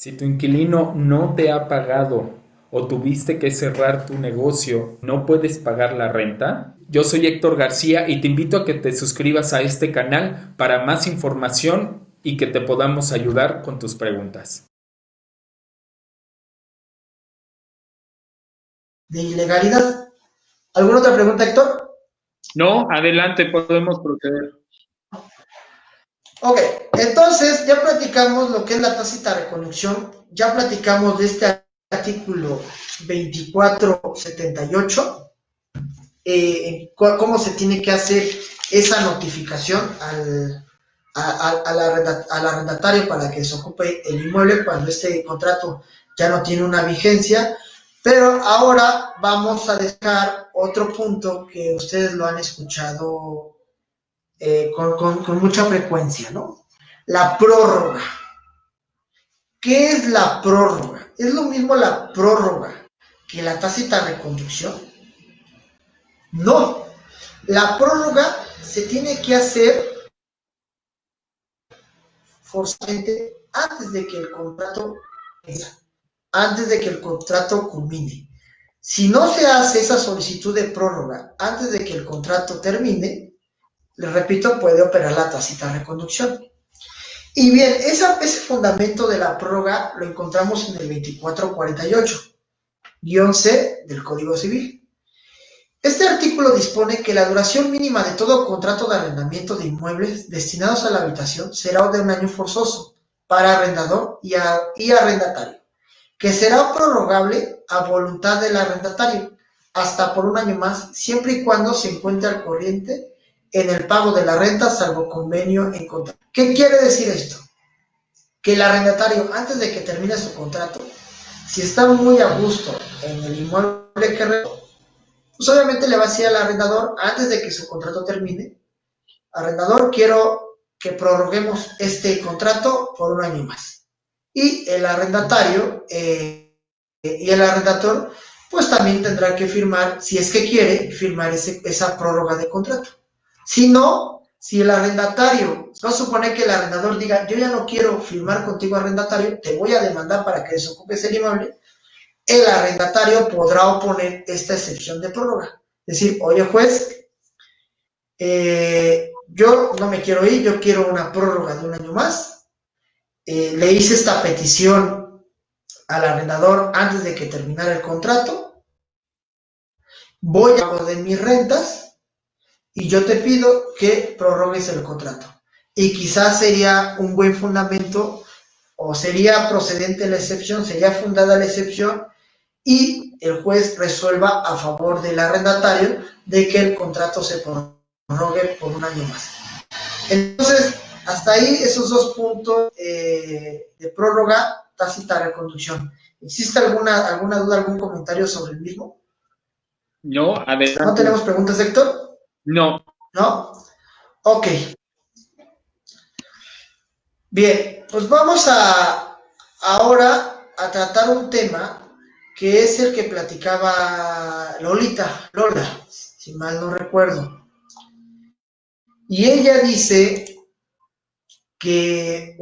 Si tu inquilino no te ha pagado o tuviste que cerrar tu negocio, ¿no puedes pagar la renta? Yo soy Héctor García y te invito a que te suscribas a este canal para más información y que te podamos ayudar con tus preguntas. De ilegalidad. ¿Alguna otra pregunta, Héctor? No, adelante, podemos proceder. Ok, entonces ya platicamos lo que es la tácita reconducción, ya platicamos de este artículo 2478, cómo se tiene que hacer esa notificación al arrendatario para que se ocupe el inmueble cuando este contrato ya no tiene una vigencia. Pero ahora vamos a dejar otro punto que ustedes lo han escuchado con mucha frecuencia, ¿no? La prórroga. ¿Qué es la prórroga? ¿Es lo mismo la prórroga que la tácita reconducción? No. La prórroga se tiene que hacer forzosamente antes de que el contrato culmine. Si no se hace esa solicitud de prórroga antes de que el contrato termine, les repito, puede operar la tácita reconducción. Y bien, ese fundamento de la prórroga lo encontramos en el 2448-C del Código Civil. Este artículo dispone que la duración mínima de todo contrato de arrendamiento de inmuebles destinados a la habitación será de 1 año forzoso para arrendador y arrendatario, que será prorrogable a voluntad del arrendatario hasta por 1 año más, siempre y cuando se encuentre al corriente en el pago de la renta, salvo convenio en contrato. ¿Qué quiere decir esto? Que el arrendatario, antes de que termine su contrato, si está muy a gusto en el inmueble que rentó, pues obviamente le va a decir al arrendador, antes de que su contrato termine, arrendador, quiero que prorroguemos este contrato por 1 año más. Y el arrendatario y el arrendador, pues también tendrá que firmar, si es que quiere, firmar esa prórroga de contrato. Si no, si el arrendatario, no supone que el arrendador diga, yo ya no quiero firmar contigo arrendatario, te voy a demandar para que desocupes el inmueble, el arrendatario podrá oponer esta excepción de prórroga. Es decir, oye juez, yo no me quiero ir, yo quiero una prórroga de 1 año más, le hice esta petición al arrendador antes de que terminara el contrato, voy a pago de mis rentas y yo te pido que prorrogues el contrato. Y quizás sería un buen fundamento o sería procedente la excepción, sería fundada la excepción y el juez resuelva a favor del arrendatario de que el contrato se prorrogue por 1 año más. Entonces, hasta ahí esos dos puntos de prórroga, tácita reconducción. ¿Existe alguna duda, algún comentario sobre el mismo? No, adelante. ¿No tenemos preguntas, Héctor? No. ¿No? Ok. Bien, pues vamos ahora a tratar un tema que es el que platicaba Lola, si mal no recuerdo. Y ella dice que,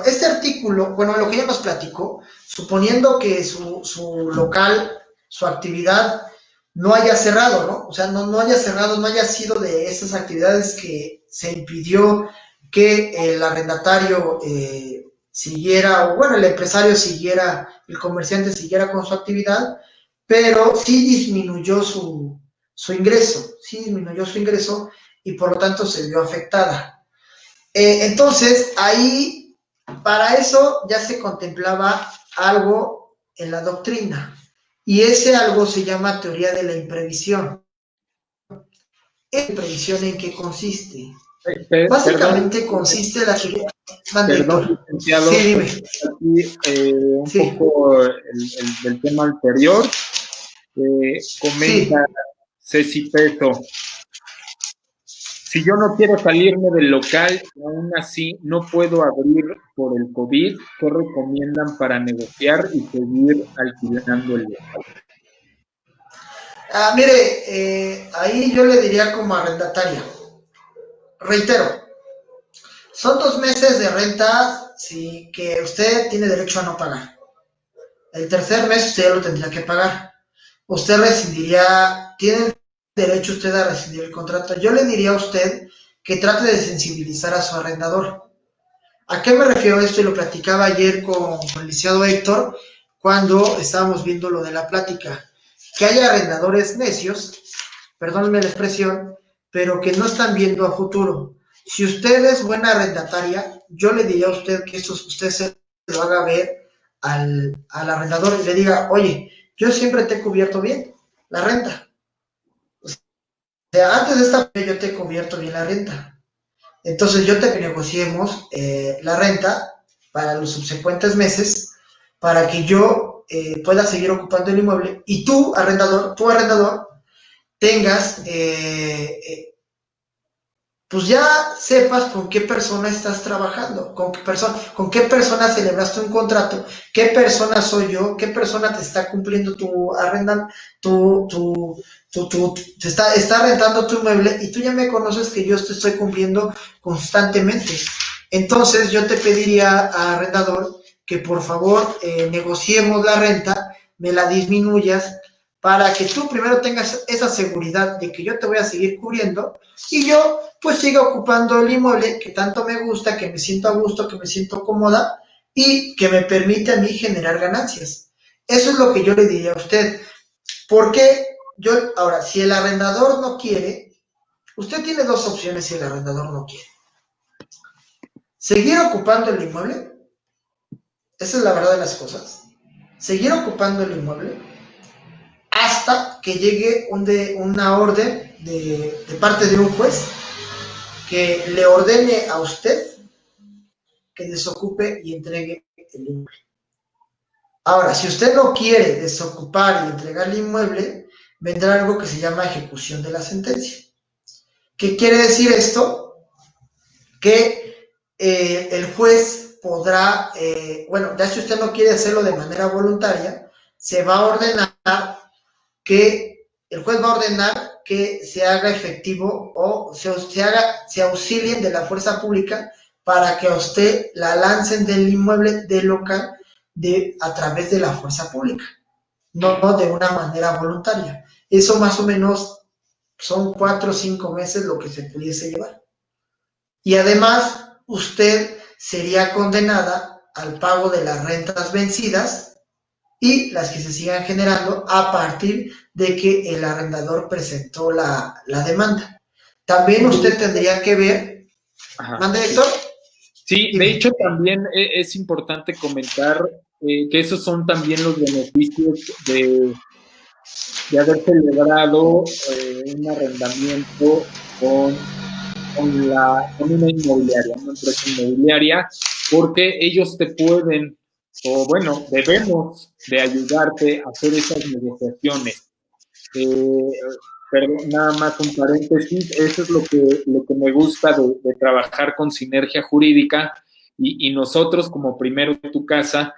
este artículo, lo que ella nos platicó, suponiendo que su local, su actividad no haya cerrado, ¿no? O sea, no haya cerrado, no haya sido de esas actividades que se impidió que el arrendatario siguiera, o el empresario siguiera, el comerciante siguiera con su actividad, pero sí disminuyó su ingreso y por lo tanto se vio afectada. Entonces, ahí, para eso ya se contemplaba algo en la doctrina, y ese algo se llama teoría de la imprevisión. ¿La imprevisión en qué consiste? Básicamente consiste la teoría... Perdón, licenciado. Sí, dime. Aquí poco del tema anterior. Comenta Ceci Peto. Si yo no quiero salirme del local y aún así no puedo abrir por el COVID, ¿qué recomiendan para negociar y seguir alquilando el local? Mire, ahí yo le diría como arrendataria. Reitero, son 2 meses de renta sí, que usted tiene derecho a no pagar. El tercer mes usted ya lo tendría que pagar. Usted rescindiría, tiene derecho usted a rescindir el contrato. Yo le diría a usted que trate de sensibilizar a su arrendador. ¿A qué me refiero a esto? Y lo platicaba ayer con el licenciado Héctor cuando estábamos viendo lo de la plática. Que hay arrendadores necios, perdónenme la expresión, pero que no están viendo a futuro. Si usted es buena arrendataria, yo le diría a usted que eso usted se lo haga ver al arrendador y le diga, oye, yo siempre te he cubierto bien la renta. O sea, antes de esta yo te he cubierto bien la renta. Entonces yo te negociemos la renta para los subsecuentes meses para que yo pueda seguir ocupando el inmueble y tú arrendador, tengas pues ya sepas con qué persona estás trabajando, con qué persona celebraste un contrato, qué persona soy yo, qué persona te está cumpliendo tu arrendan, te está rentando tu inmueble y tú ya me conoces que yo te estoy cumpliendo constantemente. Entonces yo te pediría a arrendador que por favor negociemos la renta, me la disminuyas para que tú primero tengas esa seguridad de que yo te voy a seguir cubriendo y yo pues siga ocupando el inmueble que tanto me gusta, que me siento a gusto, que me siento cómoda y que me permite a mí generar ganancias. Eso es lo que yo le diría a usted. Porque ahora, si el arrendador no quiere, usted tiene dos opciones si el arrendador no quiere. Seguir ocupando el inmueble, esa es la verdad de las cosas, seguir ocupando el inmueble hasta que llegue una orden de parte de un juez que le ordene a usted que desocupe y entregue el inmueble. Ahora, si usted no quiere desocupar y entregar el inmueble, vendrá algo que se llama ejecución de la sentencia. ¿Qué quiere decir esto? Que el juez podrá, bueno, ya si usted no quiere hacerlo de manera voluntaria, se va a ordenar que el juez va a ordenar que se haga efectivo o se auxilien de la fuerza pública para que a usted la lancen del inmueble del local a través de la fuerza pública, no de una manera voluntaria. Eso más o menos son 4 o 5 meses lo que se pudiese llevar. Y además, usted sería condenada al pago de las rentas vencidas y las que se sigan generando a partir de que el arrendador presentó la demanda. También usted tendría que ver... Ajá. ¿Mande, Héctor? Sí, de hecho también es importante comentar que esos son también los beneficios de haber celebrado un arrendamiento con una inmobiliaria, una empresa inmobiliaria, porque ellos te pueden, o bueno, debemos de ayudarte a hacer esas negociaciones. Pero nada más un paréntesis, eso es lo que me gusta de trabajar con Sinergia Jurídica y nosotros como Primero Tu Casa,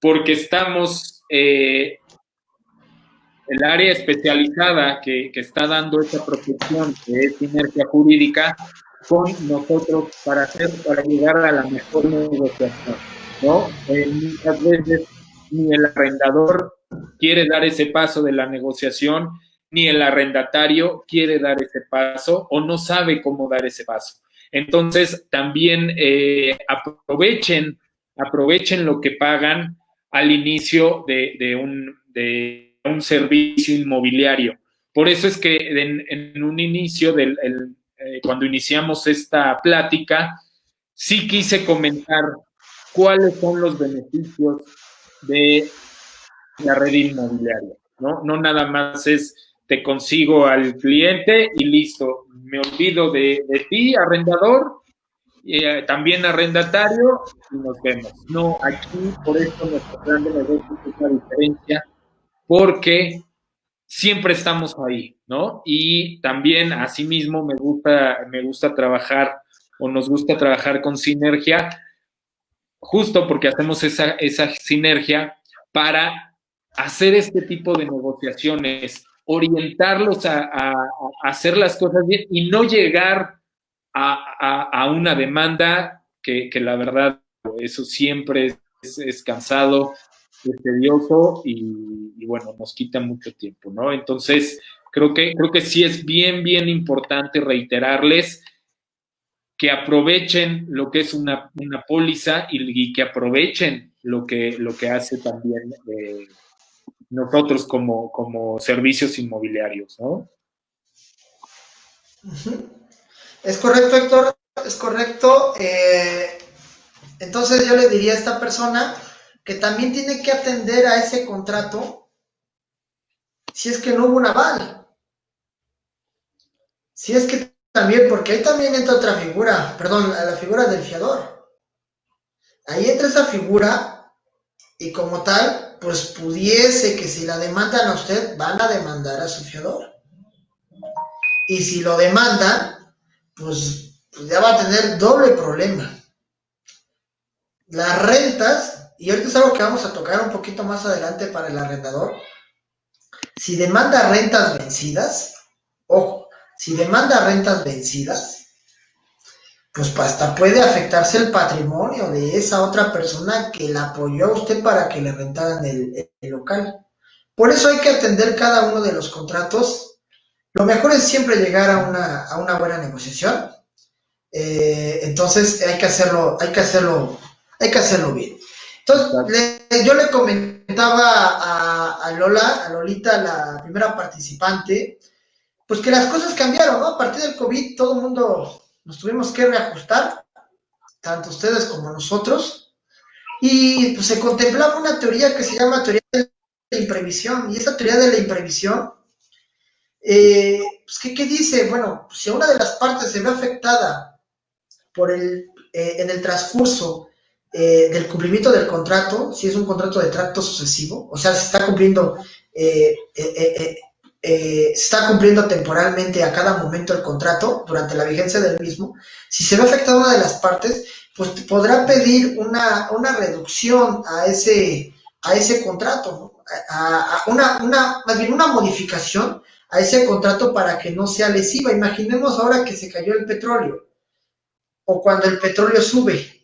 porque estamos, el área especializada que está dando esa protección, que es Sinergia Jurídica, con nosotros para llegar a la mejor negociación, ¿no? Muchas veces ni el arrendador quiere dar ese paso de la negociación, ni el arrendatario quiere dar ese paso o no sabe cómo dar ese paso. Entonces, también aprovechen lo que pagan al inicio de un servicio inmobiliario. Por eso es que en un inicio, cuando iniciamos esta plática, sí quise comentar cuáles son los beneficios de la red inmobiliaria, ¿no? No nada más es te consigo al cliente y listo, me olvido de ti, arrendador, también arrendatario, y nos vemos. No, aquí por eso nuestro plan de negocio es la diferencia, porque siempre estamos ahí, ¿no? Y también, asimismo, me gusta trabajar o nos gusta trabajar con Sinergia, justo porque hacemos esa sinergia para hacer este tipo de negociaciones, orientarlos a hacer las cosas bien y no llegar a una demanda que la verdad Eso siempre es cansado, es tedioso y bueno, nos quita mucho tiempo, ¿no? Entonces, creo que sí es bien importante reiterarles que aprovechen lo que es una póliza y que aprovechen lo que hace también nosotros como servicios inmobiliarios, ¿no? Uh-huh. Es correcto, Héctor, es correcto. Entonces yo le diría a esta persona que también tiene que atender a ese contrato si es que no hubo un aval. Si es que también, porque ahí también entra otra figura, perdón, la figura del fiador. Ahí entra esa figura y como tal, pues pudiese que si la demandan a usted, van a demandar a su fiador. Y si lo demandan, pues ya va a tener doble problema. Las rentas, y ahorita es algo que vamos a tocar un poquito más adelante para el arrendador, si demanda rentas vencidas, ojo, si demanda rentas vencidas, pues hasta puede afectarse el patrimonio de esa otra persona que la apoyó a usted para que le rentaran el local. Por eso hay que atender cada uno de los contratos. Lo mejor es siempre llegar a una buena negociación. Entonces hay que hacerlo bien. Entonces, yo le comentaba a Lola, a Lolita, la primera participante, pues que las cosas cambiaron, ¿no? A partir del COVID todo el mundo nos tuvimos que reajustar, tanto ustedes como nosotros, y pues se contemplaba una teoría que se llama teoría de la imprevisión, y esa teoría de la imprevisión, pues, ¿qué dice? Bueno, si una de las partes se ve afectada en el transcurso del cumplimiento del contrato, si es un contrato de tracto sucesivo, o sea, se está cumpliendo temporalmente a cada momento el contrato durante la vigencia del mismo, si se ve afectada una de las partes, pues podrá pedir una reducción a ese contrato, ¿no? Más bien una modificación a ese contrato para que no sea lesiva. Imaginemos ahora que se cayó el petróleo o cuando el petróleo sube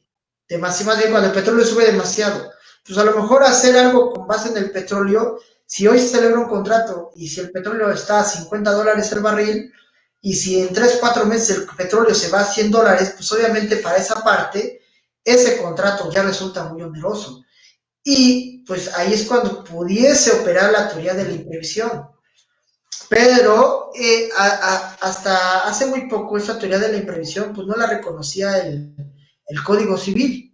demasiado, más bien cuando el petróleo sube demasiado, pues a lo mejor hacer algo con base en el petróleo. Si hoy se celebra un contrato y si el petróleo está a $50 el barril y si en 3 4 meses el petróleo se va a $100, pues obviamente para esa parte ese contrato ya resulta muy oneroso. Y pues ahí es cuando pudiese operar la teoría de la imprevisión. Pero hasta hace muy poco esa teoría de la imprevisión pues no la reconocía el Código Civil.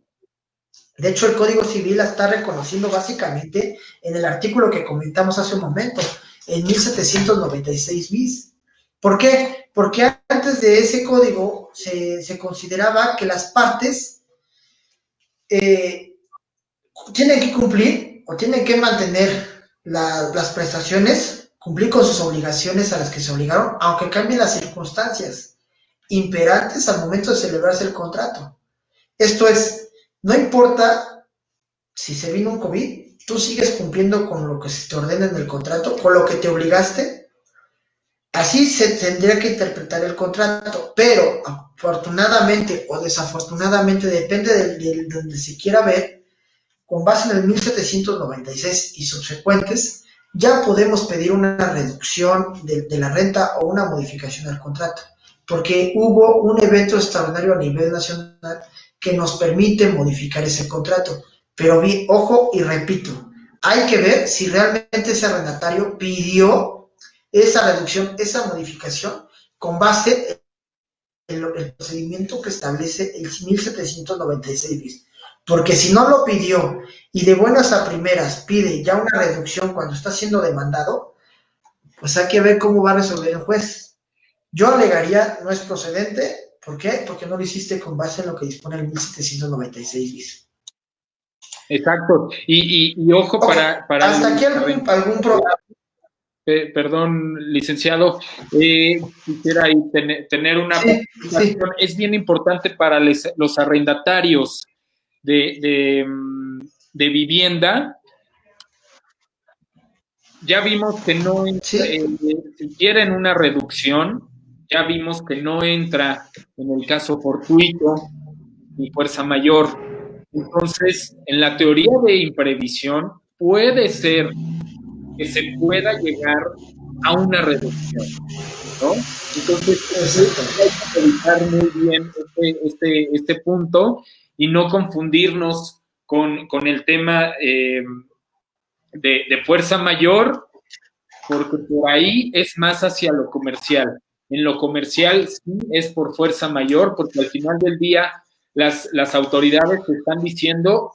De hecho, el Código Civil la está reconociendo básicamente en el artículo que comentamos hace un momento, en 1796 bis. ¿Por qué? Porque antes de ese código se consideraba que las partes tienen que cumplir o tienen que mantener las prestaciones, cumplir con sus obligaciones a las que se obligaron, aunque cambien las circunstancias imperantes al momento de celebrarse el contrato. Esto es, no importa si se vino un COVID, tú sigues cumpliendo con lo que se te ordena en el contrato, con lo que te obligaste. Así se tendría que interpretar el contrato, pero afortunadamente o desafortunadamente, depende de donde se quiera ver, con base en el 1796 y subsecuentes, ya podemos pedir una reducción de la renta o una modificación al contrato, porque hubo un evento extraordinario a nivel nacional que nos permite modificar ese contrato. Pero bien, ojo y repito, hay que ver si realmente ese arrendatario pidió esa reducción, esa modificación, con base en el procedimiento que establece el 1796 bis. Porque si no lo pidió y de buenas a primeras pide ya una reducción cuando está siendo demandado, pues hay que ver cómo va a resolver el juez. Yo alegaría no es procedente. ¿Por qué? Porque no lo hiciste con base en lo que dispone el 1796 bis. Exacto. Y ojo, okay, para hasta aquí algún problema. Perdón, licenciado, quisiera ahí tener una sí. Es bien importante para los arrendatarios de vivienda. Ya vimos que no entra, si quieren una reducción, ya vimos que no entra en el caso fortuito ni fuerza mayor. Entonces, en la teoría de imprevisión, puede ser que se pueda llegar a una reducción, ¿no? Entonces, hay Exacto. que revisar muy bien este punto y no confundirnos con el tema de fuerza mayor, porque por ahí es más hacia lo comercial. En lo comercial sí es por fuerza mayor, porque al final del día las autoridades te están diciendo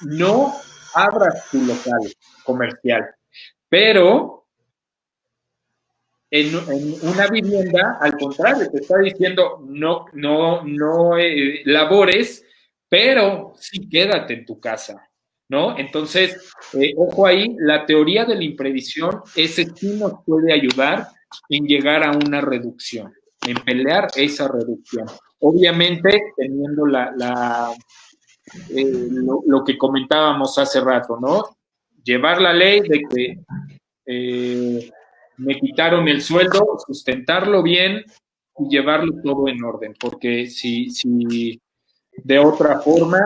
no abras tu local comercial, pero en una vivienda, al contrario, te está diciendo no labores, pero sí quédate en tu casa, ¿no? Entonces, ojo ahí, la teoría de la imprevisión, ese sí nos puede ayudar en llegar a una reducción, en pelear esa reducción. Obviamente, teniendo lo que comentábamos hace rato, ¿no? Llevar la ley de que me quitaron el sueldo, sustentarlo bien y llevarlo todo en orden, porque si de otra forma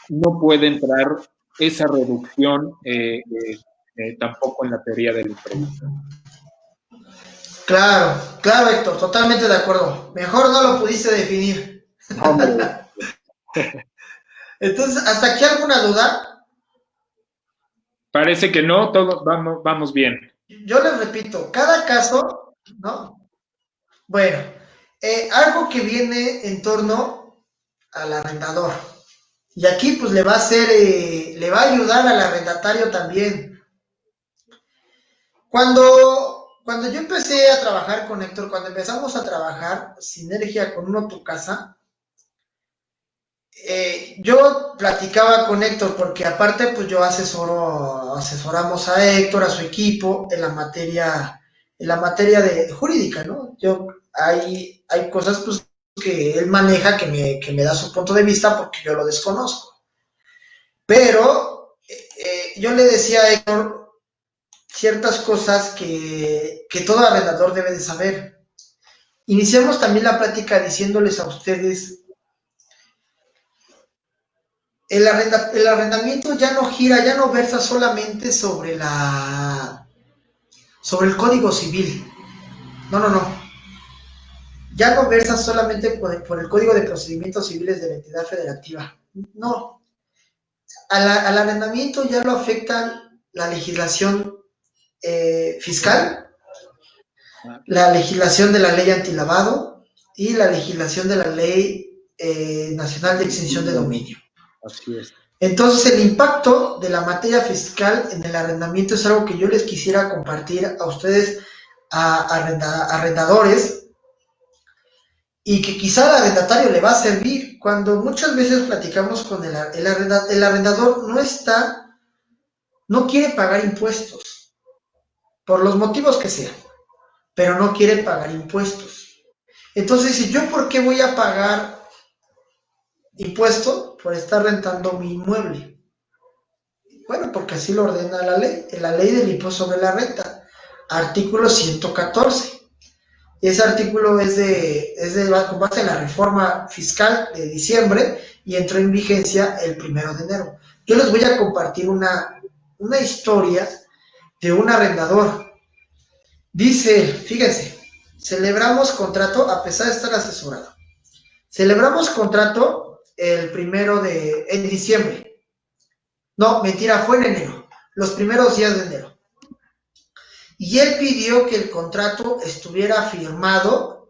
no puede entrar esa reducción tampoco en la teoría del imprevisto. Claro, claro, Héctor, totalmente de acuerdo. Mejor no lo pudiste definir. Hombre, Entonces, ¿hasta aquí alguna duda? parece que no, todo vamos bien. Yo les repito, cada caso, ¿no? Bueno, algo que viene en torno al arrendador. Y aquí pues le va a hacer, le va a ayudar al arrendatario también. Cuando yo empecé a trabajar con Héctor, cuando empezamos a trabajar sinergia con uno tu casa, yo platicaba con Héctor porque aparte pues yo asesoramos a Héctor, a su equipo en la materia de jurídica, ¿no? Hay cosas pues que él maneja que me da su punto de vista porque yo lo desconozco. Pero yo le decía a Héctor ciertas cosas que todo arrendador debe de saber. Iniciamos también la plática diciéndoles a ustedes el arrendamiento ya no gira, ya no versa solamente sobre el Código Civil. No, no, no. Ya no versa solamente por el Código de Procedimientos Civiles de la entidad federativa. No. Al arrendamiento ya lo afectan la legislación fiscal, la legislación de la ley antilavado y la legislación de la ley nacional de extinción de dominio. Así es. Entonces, el impacto de la materia fiscal en el arrendamiento es algo que yo les quisiera compartir a ustedes, arrendadores, y que quizá al arrendatario le va a servir. Cuando muchas veces platicamos con el arrendador, no quiere pagar impuestos, por los motivos que sean, pero no quiere pagar impuestos. Entonces, si yo, ¿por qué voy a pagar impuesto por estar rentando mi inmueble? Bueno, porque así lo ordena la ley del impuesto sobre la renta, artículo 114. Ese artículo con base en la reforma fiscal de diciembre y entró en vigencia el 1 de enero. Yo les voy a compartir una historia de un arrendador. Dice, fíjense, celebramos contrato a pesar de estar asesorado. Celebramos contrato en diciembre. No, mentira, fue en enero, los primeros días de enero. Y él pidió que el contrato estuviera firmado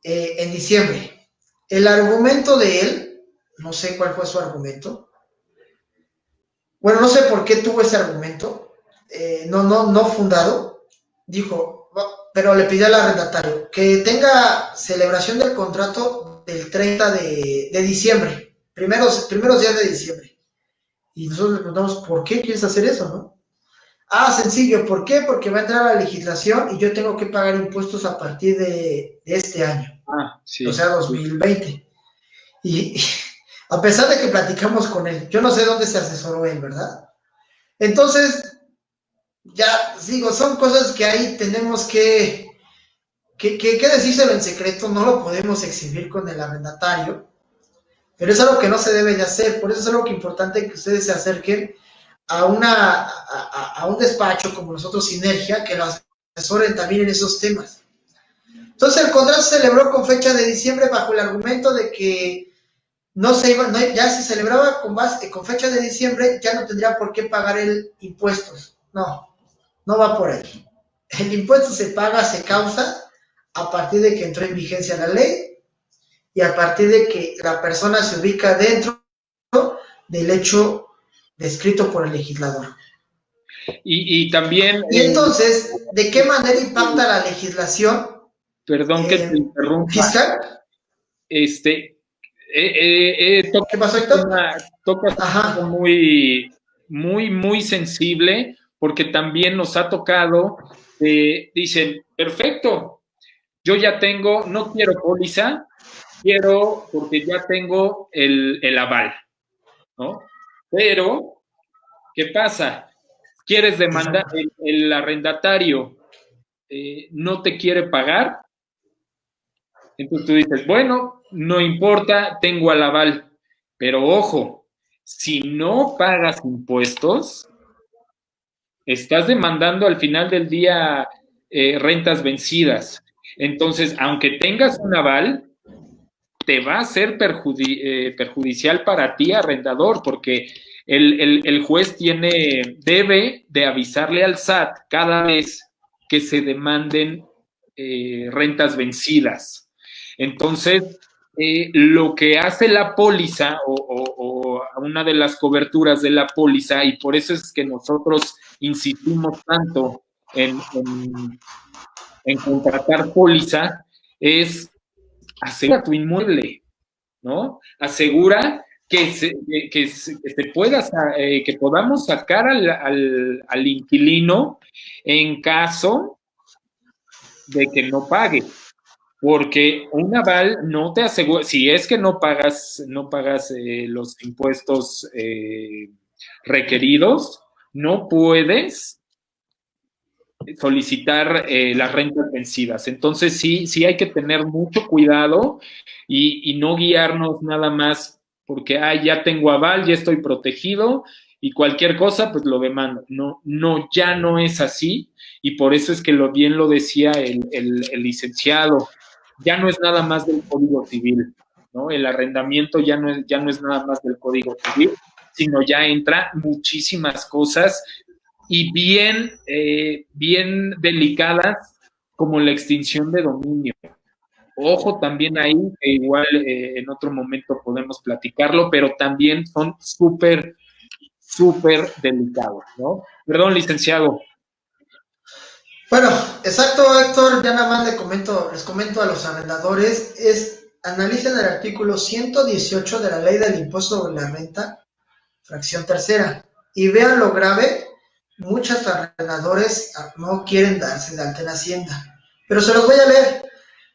en diciembre. El argumento de él, no sé cuál fue su argumento. Bueno, no sé por qué tuvo ese argumento, no fundado. Dijo, pero le pidió al arrendatario que tenga celebración del contrato del 30 de diciembre, primeros días de diciembre. Y nosotros le preguntamos, ¿por qué quieres hacer eso, no? Sencillo, ¿por qué? Porque va a entrar a la legislación y yo tengo que pagar impuestos a partir de este año, Sí, o sea, 2020. Y a pesar de que platicamos con él, yo no sé dónde se asesoró él, ¿verdad? Entonces, ya digo, son cosas que ahí tenemos que decírselo en secreto, no lo podemos exhibir con el arrendatario. Pero es algo que no se debe de hacer, por eso es algo que es importante que ustedes se acerquen a un despacho como nosotros, Sinergia, que los asesoren también en esos temas. Entonces el contrato se celebró con fecha de diciembre bajo el argumento de que no se iba, no, ya se celebraba con fecha de diciembre, ya no tendría por qué pagar el impuestos. No, no va por ahí. El impuesto se paga, se causa a partir de que entró en vigencia la ley y a partir de que la persona se ubica dentro del hecho descrito por el legislador. Y también, Y entonces, ¿de qué manera impacta la legislación perdón que te interrumpa, fiscal? ¿Qué pasó, Héctor? Tocas algo muy, muy, muy sensible, porque también nos ha tocado, dicen, perfecto, yo ya tengo, no quiero póliza, quiero, porque ya tengo el aval, ¿no? Pero, ¿qué pasa? ¿Quieres demandar el arrendatario? ¿No te quiere pagar? Entonces tú dices, bueno, no importa, tengo al aval. Pero ojo, si no pagas impuestos, estás demandando al final del día rentas vencidas. Entonces, aunque tengas un aval, te va a ser perjudicial para ti, arrendador, porque el juez debe de avisarle al SAT cada vez que se demanden rentas vencidas. Entonces, lo que hace la póliza o una de las coberturas de la póliza, y por eso es que nosotros insistimos tanto en contratar póliza, es asegura tu inmueble, ¿no? Asegura que podamos sacar al inquilino en caso de que no pague. Porque un aval no te asegura, si es que no pagas los impuestos requeridos, no puedes solicitar las rentas vencidas. Entonces sí hay que tener mucho cuidado y no guiarnos nada más porque ya tengo aval, ya estoy protegido y cualquier cosa pues lo demando. No, ya no es así y por eso es que bien lo decía el licenciado. Ya no es nada más del Código Civil, ¿no? El arrendamiento ya no es nada más del Código Civil, sino ya entra muchísimas cosas y bien delicadas como la extinción de dominio. Ojo también ahí, que igual en otro momento podemos platicarlo, pero también son súper, súper delicados, ¿no? Perdón, licenciado. Bueno, exacto, Héctor, ya nada más les comento a los arrendadores, analicen el artículo 118 de la Ley del Impuesto sobre la Renta, fracción tercera, y vean lo grave, muchos arrendadores no quieren darse de alta en Hacienda, pero se los voy a leer.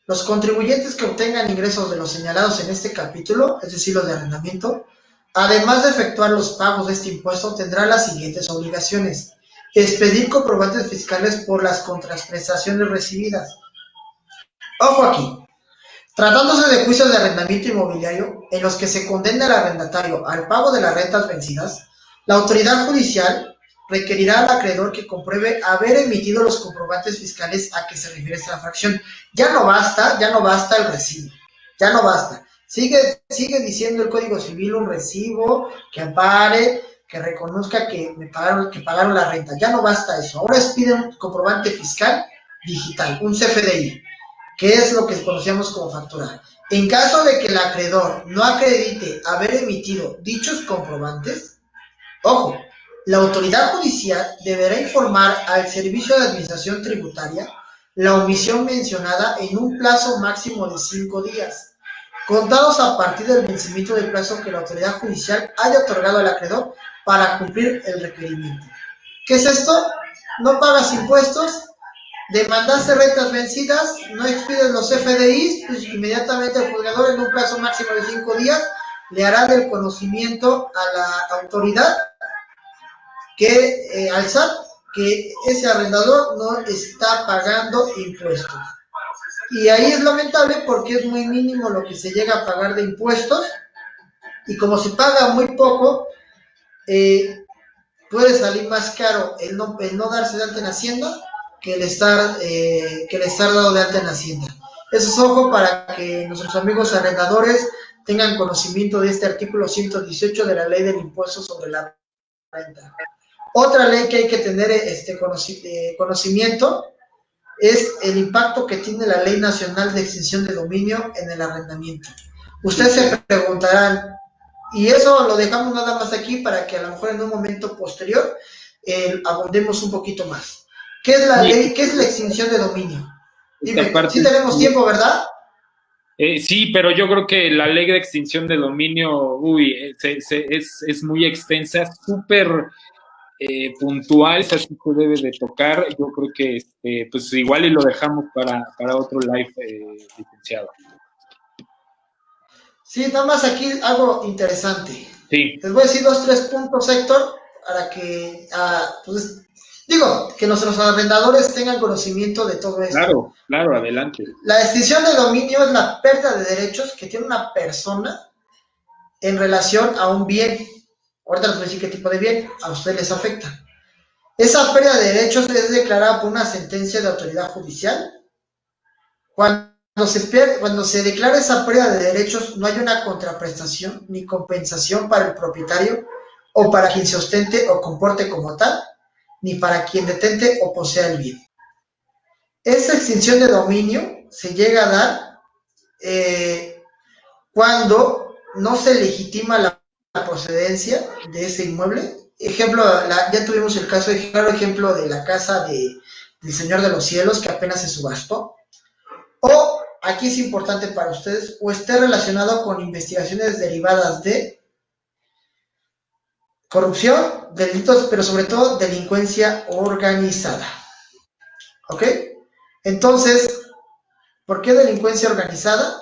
Los contribuyentes que obtengan ingresos de los señalados en este capítulo, es decir, los de arrendamiento, además de efectuar los pagos de este impuesto, tendrán las siguientes obligaciones: expedir comprobantes fiscales por las contraprestaciones recibidas. Ojo aquí, tratándose de juicios de arrendamiento inmobiliario en los que se condena al arrendatario al pago de las rentas vencidas, la autoridad judicial requerirá al acreedor que compruebe haber emitido los comprobantes fiscales a que se refiere esta fracción. Ya no basta el recibo, ya no basta. Sigue diciendo el Código Civil un recibo que ampare, que reconozca que pagaron la renta. Ya no basta eso. Ahora piden un comprobante fiscal digital, un CFDI, que es lo que conocíamos como factura. En caso de que el acreedor no acredite haber emitido dichos comprobantes, ojo, la autoridad judicial deberá informar al Servicio de Administración Tributaria la omisión mencionada en un plazo máximo de 5 días, contados a partir del vencimiento del plazo que la autoridad judicial haya otorgado al acreedor para cumplir el requerimiento. ¿Qué es esto? No pagas impuestos, demandaste rentas vencidas, no expides los FDIs, pues inmediatamente el juzgador en un plazo máximo de 5 días le hará del conocimiento a la autoridad al SAT que ese arrendador no está pagando impuestos. Y ahí es lamentable porque es muy mínimo lo que se llega a pagar de impuestos y como se paga muy poco, eh, puede salir más caro el no darse de alta en Hacienda que el estar dado de alta en Hacienda. Eso es ojo para que nuestros amigos arrendadores tengan conocimiento de este artículo 118 de la ley del impuesto sobre la renta. Otra ley que hay que tener conocimiento es el impacto que tiene la Ley Nacional de Extinción de Dominio en el arrendamiento. Ustedes se preguntarán, y eso lo dejamos nada más aquí para que a lo mejor en un momento posterior abundemos un poquito más. ¿Qué es la ley? ¿Qué es la extinción de dominio? Dime, sí tenemos tiempo, ¿verdad? Sí, pero yo creo que la ley de extinción de dominio, es muy extensa, súper puntual, así se debe de tocar. Yo creo que pues igual y lo dejamos para otro live, licenciado. Sí, nada más aquí algo interesante. Sí. Les voy a decir 2-3 puntos, Héctor, para que, pues, digo, que nuestros arrendadores tengan conocimiento de todo esto. Claro, claro, adelante. La extinción de dominio es la pérdida de derechos que tiene una persona en relación a un bien. Ahorita les voy a decir qué tipo de bien a ustedes les afecta. Esa pérdida de derechos es declarada por una sentencia de autoridad judicial. Cuando se declara esa pérdida de derechos, no hay una contraprestación ni compensación para el propietario o para quien se ostente o comporte como tal, ni para quien detente o posea el bien. Esta extinción de dominio se llega a dar cuando no se legitima la procedencia de ese inmueble. Ejemplo, ya tuvimos el caso, claro ejemplo de la casa del Señor de los Cielos que apenas se subastó. O, aquí es importante para ustedes, o esté relacionado con investigaciones derivadas de corrupción, delitos, pero sobre todo delincuencia organizada. ¿Ok? Entonces, ¿por qué delincuencia organizada?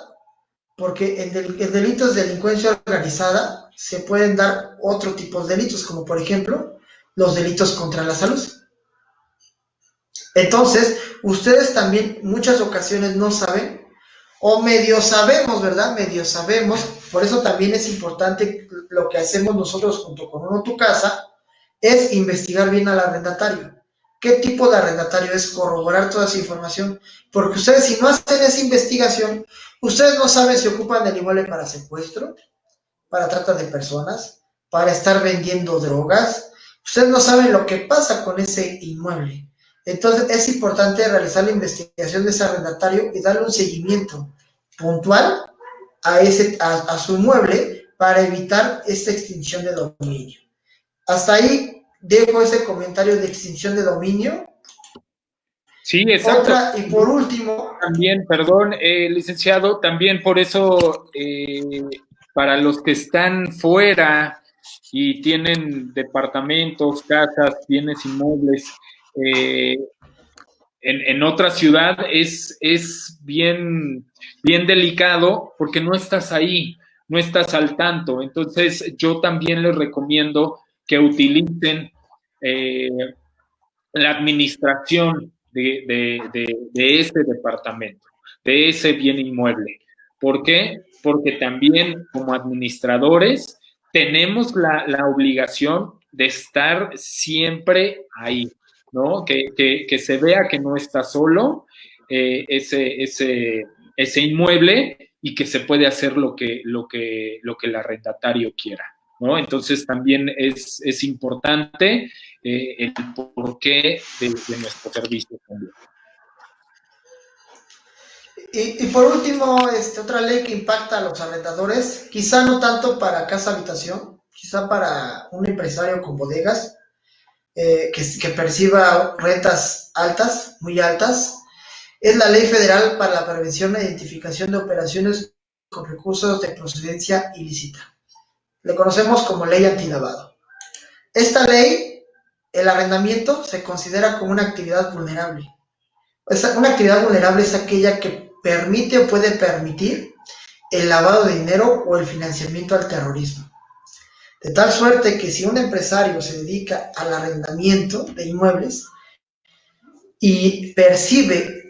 Porque en delitos de delincuencia organizada se pueden dar otro tipo de delitos, como por ejemplo los delitos contra la salud. Entonces, ustedes también muchas ocasiones no saben, o medio sabemos, ¿verdad? Medio sabemos, por eso también es importante lo que hacemos nosotros junto con Uno Tu Casa, es investigar bien al arrendatario. ¿Qué tipo de arrendatario es? Corroborar toda esa información, porque ustedes si no hacen esa investigación, ustedes no saben si ocupan el inmueble para secuestro, para trata de personas, para estar vendiendo drogas, ustedes no saben lo que pasa con ese inmueble. Entonces es importante realizar la investigación de ese arrendatario y darle un seguimiento puntual a su inmueble para evitar esta extinción de dominio. Hasta ahí dejo ese comentario de extinción de dominio. Sí, exacto. Otra, y por último... También, perdón, licenciado, también por eso, para los que están fuera y tienen departamentos, casas, bienes inmuebles, en otra ciudad es bien delicado porque no estás ahí, no estás al tanto. Entonces, yo también les recomiendo que utilicen la administración de ese departamento, de ese bien inmueble. ¿Por qué? Porque también como administradores tenemos la obligación de estar siempre ahí, ¿no? Que se vea que no está solo ese inmueble y que se puede hacer lo que el arrendatario quiera, ¿no? Entonces también es importante el porqué de nuestro servicio también. Y por último, otra ley que impacta a los arrendadores, quizá no tanto para casa habitación, quizá para un empresario con bodegas que perciba rentas altas, muy altas, es la Ley Federal para la Prevención e Identificación de Operaciones con Recursos de Procedencia Ilícita. Le conocemos como Ley Antilavado. Esta ley, el arrendamiento se considera como una actividad vulnerable. Una actividad vulnerable es aquella que permite o puede permitir el lavado de dinero o el financiamiento al terrorismo. De tal suerte que si un empresario se dedica al arrendamiento de inmuebles y percibe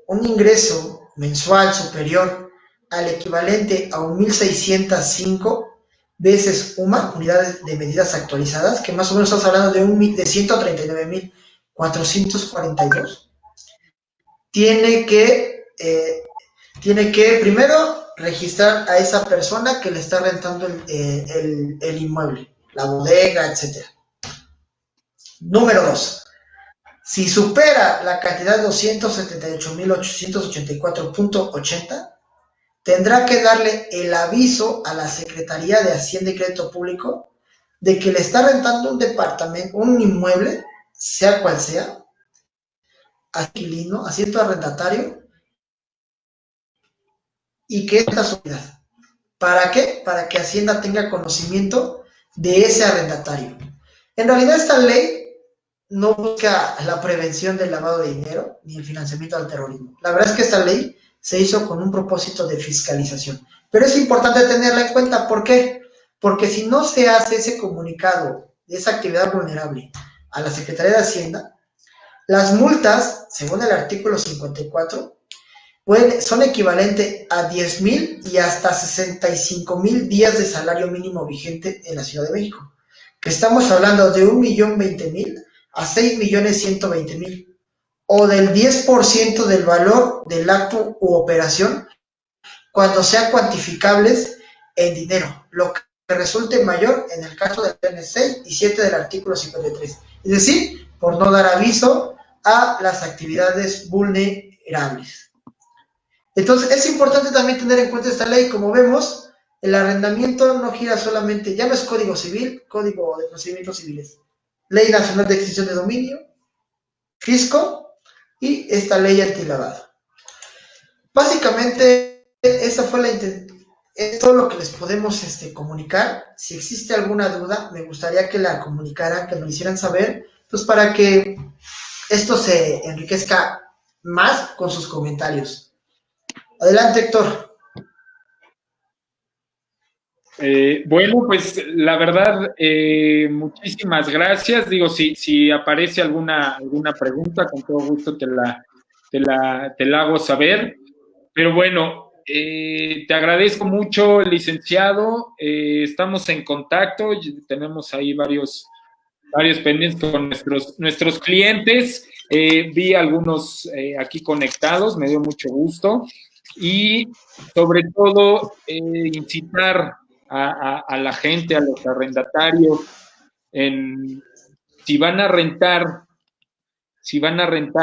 un ingreso mensual superior al equivalente a 1.605 veces UMA, unidades de medidas actualizadas, que más o menos estás hablando de 139.442, tiene que primero registrar a esa persona que le está rentando el inmueble, la bodega, etc. Número 2. Si supera la cantidad de 278.884.80, tendrá que darle el aviso a la Secretaría de Hacienda y Crédito Público de que le está rentando un departamento, un inmueble, sea cual sea, inquilino, asiento arrendatario, y que esta sociedad. ¿Para qué? Para que Hacienda tenga conocimiento de ese arrendatario. En realidad esta ley no busca la prevención del lavado de dinero ni el financiamiento al terrorismo. La verdad es que esta ley se hizo con un propósito de fiscalización. Pero es importante tenerla en cuenta. ¿Por qué? Porque si no se hace ese comunicado de esa actividad vulnerable a la Secretaría de Hacienda, las multas, según el artículo 54, son equivalentes a 10,000 y hasta 65,000 días de salario mínimo vigente en la Ciudad de México. Que estamos hablando de 1,020,000 a 6,120,000, o del 10% del valor del acto u operación cuando sean cuantificables en dinero, lo que resulte mayor en el caso del PN 6 y 7 del artículo 53. Es decir, por no dar aviso a las actividades vulnerables. Entonces, es importante también tener en cuenta esta ley. Como vemos, el arrendamiento no gira solamente, ya no es Código Civil, Código de Procedimientos Civiles, Ley Nacional de Extinción de Dominio, Fisco y esta ley antilavado. Básicamente, esa fue es todo lo que les podemos comunicar. Si existe alguna duda, me gustaría que la comunicaran, que nos hicieran saber, pues para que esto se enriquezca más con sus comentarios. Adelante, Héctor. Bueno, pues la verdad, muchísimas gracias. Digo, si aparece alguna pregunta, con todo gusto te la hago saber. Pero bueno, te agradezco mucho, licenciado. Estamos en contacto, tenemos ahí varios pendientes con nuestros clientes. Vi algunos aquí conectados, me dio mucho gusto. Y sobre todo, incitar a la gente, a los arrendatarios, si van a rentar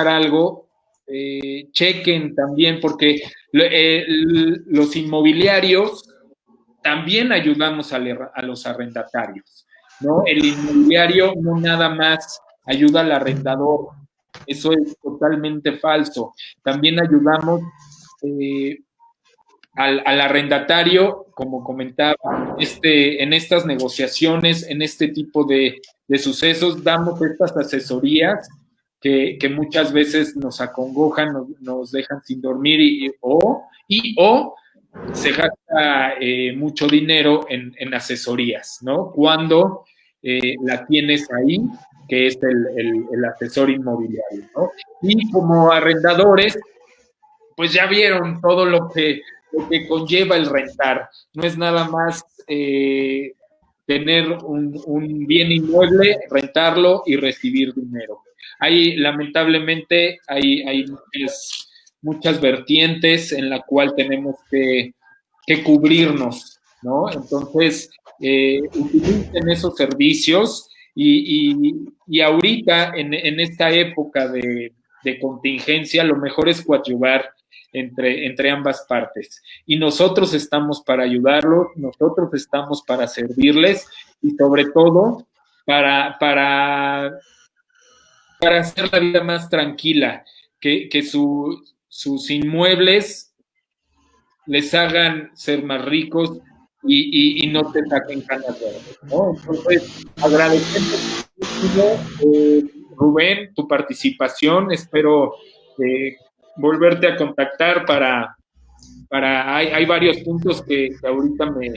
algo, chequen también, porque los inmobiliarios también ayudamos a los arrendatarios, ¿no? El inmobiliario no nada más ayuda al arrendador, eso es totalmente falso. También ayudamos al arrendatario, como comentaba, en estas negociaciones, en este tipo de sucesos, damos estas asesorías que muchas veces nos acongojan, nos dejan sin dormir o se gasta mucho dinero en asesorías, ¿no? Cuando la tienes ahí, que es el asesor inmobiliario, ¿no? Y como arrendadores, pues ya vieron todo lo que conlleva el rentar. No es nada más tener un bien inmueble, rentarlo y recibir dinero. Lamentablemente, hay muchas vertientes en la cual tenemos que cubrirnos, ¿no? Entonces, utilicen esos servicios y ahorita, en esta época de contingencia, lo mejor es coadyuvar entre ambas partes. Y nosotros estamos para ayudarlos, nosotros estamos para servirles y sobre todo para hacer la vida más tranquila, que sus inmuebles les hagan ser más ricos y no te saquen canas verdes, ¿no? Entonces, agradecemos muchísimo, Rubén, tu participación. Espero volverte a contactar hay varios puntos que ahorita me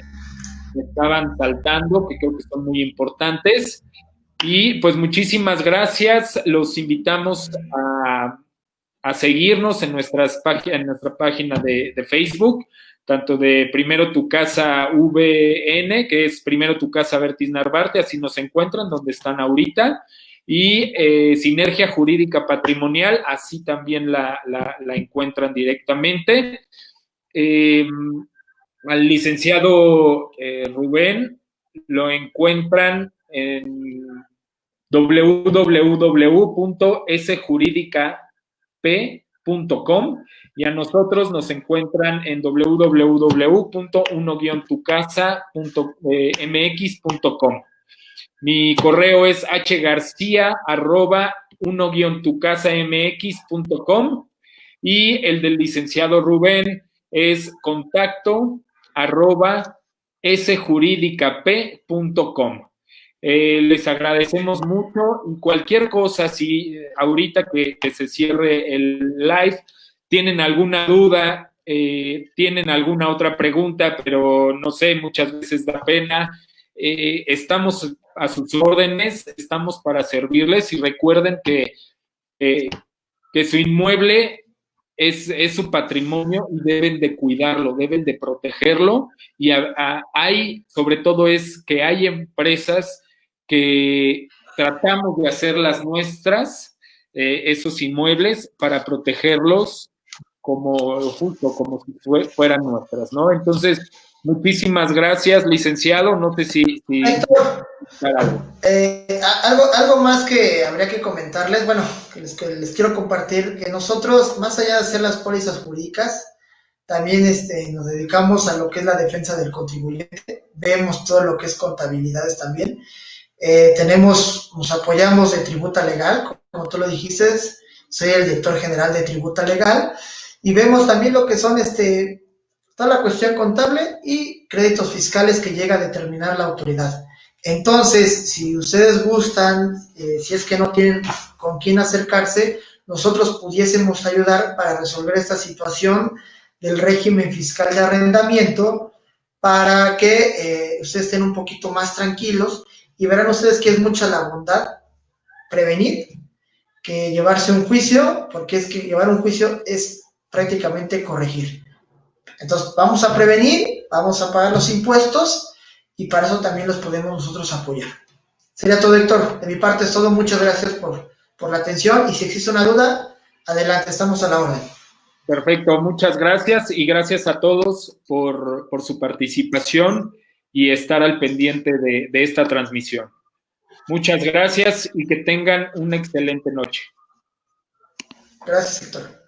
estaban saltando, que creo que son muy importantes. Y pues muchísimas gracias. Los invitamos a seguirnos en nuestra página de Facebook. tanto de Primero Tu Casa VN, que es Primero Tu Casa Vertis Narvarte, así nos encuentran donde están ahorita, y Sinergia Jurídica Patrimonial, así también la encuentran directamente. Al licenciado Rubén lo encuentran en www.sjuridicap.com y a nosotros nos encuentran en www.unoguiontucasa.mx.com. Mi correo es hgarcia@uno-tucasamx.com y el del licenciado Rubén es contacto@sjuridicap.com. Les agradecemos mucho y cualquier cosa, si ahorita que se cierre el live, tienen alguna duda, tienen alguna otra pregunta, pero no sé, muchas veces da pena, estamos a sus órdenes, estamos para servirles y recuerden que su inmueble es su patrimonio y deben de cuidarlo, deben de protegerlo y hay, sobre todo es que hay empresas que tratamos de hacer las nuestras, esos inmuebles, para protegerlos como justo, como si fueran nuestras, ¿no? Entonces, muchísimas gracias, licenciado. No sé si Héctor, algo más que habría que comentarles, bueno, que les quiero compartir, que nosotros, más allá de hacer las pólizas jurídicas, también nos dedicamos a lo que es la defensa del contribuyente, vemos todo lo que es contabilidades también, nos apoyamos de Tributa Legal, como tú lo dijiste, soy el director general de Tributa Legal, y vemos también lo que son toda la cuestión contable y créditos fiscales que llega a determinar la autoridad. Entonces, si ustedes gustan, si es que no tienen con quién acercarse, nosotros pudiésemos ayudar para resolver esta situación del régimen fiscal de arrendamiento para que ustedes estén un poquito más tranquilos y verán ustedes que es mucha la bondad prevenir que llevarse un juicio, porque es que llevar un juicio es prácticamente corregir. Entonces, vamos a prevenir, vamos a pagar los impuestos y para eso también los podemos nosotros apoyar. Sería todo, Héctor. De mi parte es todo. Muchas gracias por la atención y si existe una duda, adelante, estamos a la orden. Perfecto, muchas gracias y gracias a todos por su participación y estar al pendiente de esta transmisión. Muchas gracias y que tengan una excelente noche. Gracias, Héctor.